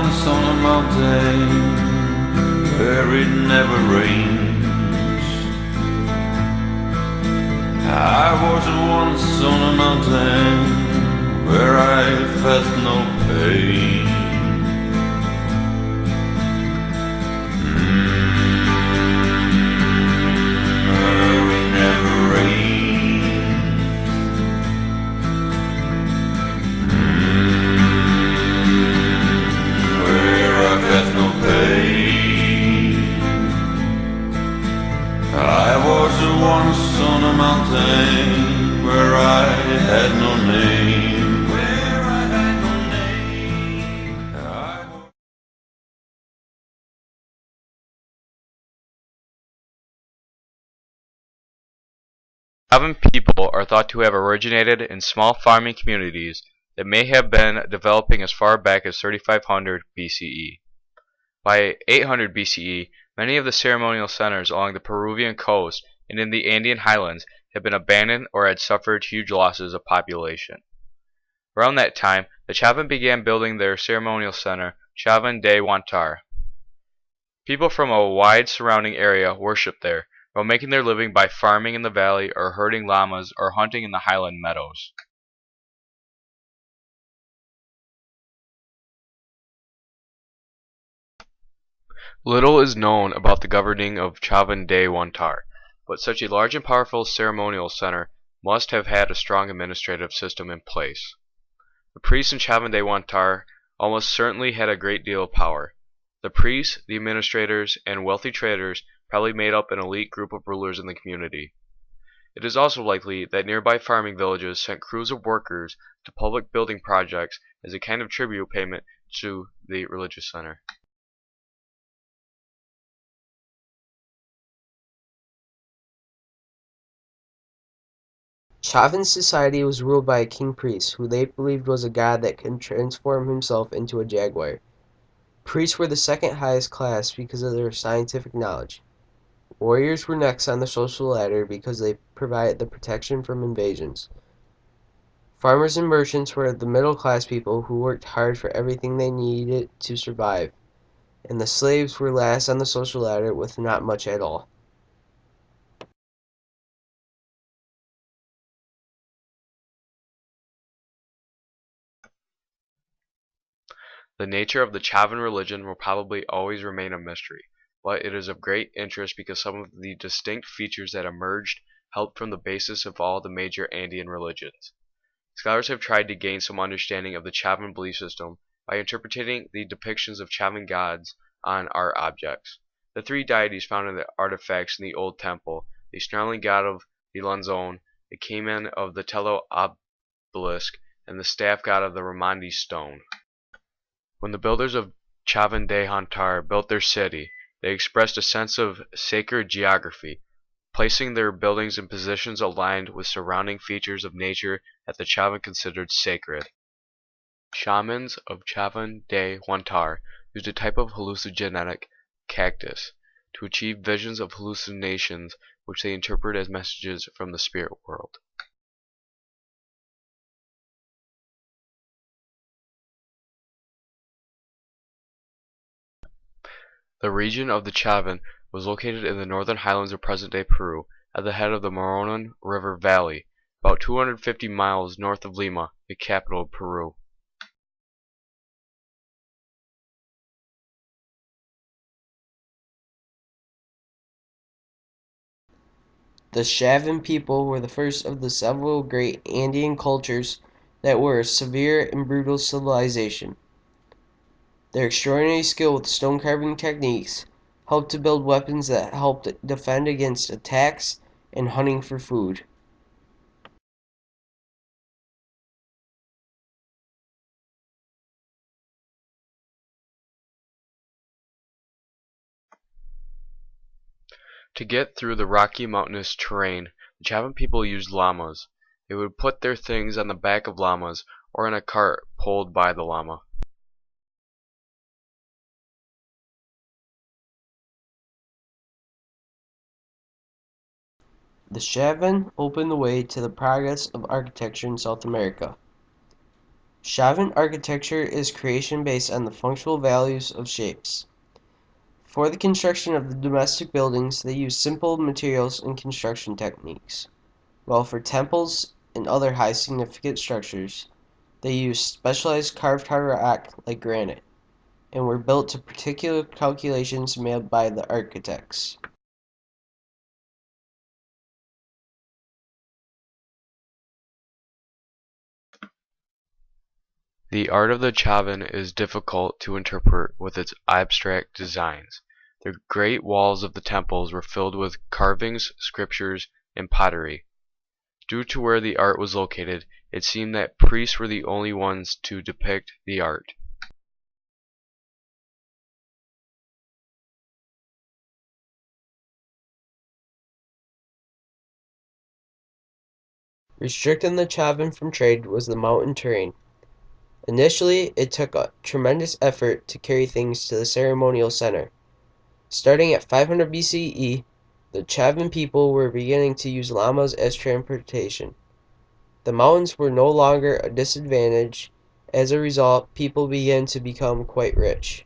once on a mountain where it never rains. I was once on a mountain where I felt no pain. Where it never rains. Where I felt no pain. I was once on a mountain where I had no name. Where I had no name. Chavin people are thought to have originated in small farming communities that may have been developing as far back as 3500 BCE. By 800 BCE, many of the ceremonial centers along the Peruvian coast and in the Andean highlands had been abandoned or had suffered huge losses of population. Around that time, the Chavin began building their ceremonial center, Chavin de Huantar. People from a wide surrounding area worshipped there, while making their living by farming in the valley or herding llamas or hunting in the highland meadows. Little is known about the governing of Chavin de Huantar, but such a large and powerful ceremonial center must have had a strong administrative system in place. The priests in Chavin de Huantar almost certainly had a great deal of power. The priests, the administrators, and wealthy traders probably made up an elite group of rulers in the community. It is also likely that nearby farming villages sent crews of workers to public building projects as a kind of tribute payment to the religious center. Chavin society was ruled by a king-priest, who they believed was a god that could transform himself into a jaguar. Priests were the second highest class because of their scientific knowledge. Warriors were next on the social ladder because they provided the protection from invasions. Farmers and merchants were the middle-class people who worked hard for everything they needed to survive, and the slaves were last on the social ladder with not much at all. The nature of the Chavin religion will probably always remain a mystery, but it is of great interest because some of the distinct features that emerged helped from the basis of all the major Andean religions. Scholars have tried to gain some understanding of the Chavin belief system by interpreting the depictions of Chavin gods on art objects. The three deities found in the artifacts in the old temple, the snarling god of the Lanzon, the cayman of the Tello obelisk, and the staff god of the Ramandi stone. When the builders of Chavin de Huantar built their city, they expressed a sense of sacred geography, placing their buildings in positions aligned with surrounding features of nature that the Chavin considered sacred. Shamans of Chavin de Huantar used a type of hallucinogenic cactus to achieve visions of hallucinations which they interpret as messages from the spirit world. The region of the Chavin was located in the northern highlands of present-day Peru, at the head of the Moronon River Valley, about 250 miles north of Lima, the capital of Peru. The Chavin people were the first of the several great Andean cultures that were a severe and brutal civilization. Their extraordinary skill with stone carving techniques helped to build weapons that helped defend against attacks and hunting for food. To get through the rocky mountainous terrain, the Chavin people used llamas. They would put their things on the back of llamas or in a cart pulled by the llama. The Chavin opened the way to the progress of architecture in South America. Chavin architecture is creation based on the functional values of shapes. For the construction of the domestic buildings, they use simple materials and construction techniques, while for temples and other high significant structures, they use specialized carved hard rock like granite, and were built to particular calculations made by the architects. The art of the Chavin is difficult to interpret with its abstract designs. The great walls of the temples were filled with carvings, sculptures, and pottery. Due to where the art was located, it seemed that priests were the only ones to depict the art. Restricting the Chavin from trade was the mountain terrain. Initially, it took a tremendous effort to carry things to the ceremonial center. Starting at 500 BCE, the Chavin people were beginning to use llamas as transportation. The mountains were no longer a disadvantage. As a result, people began to become quite rich.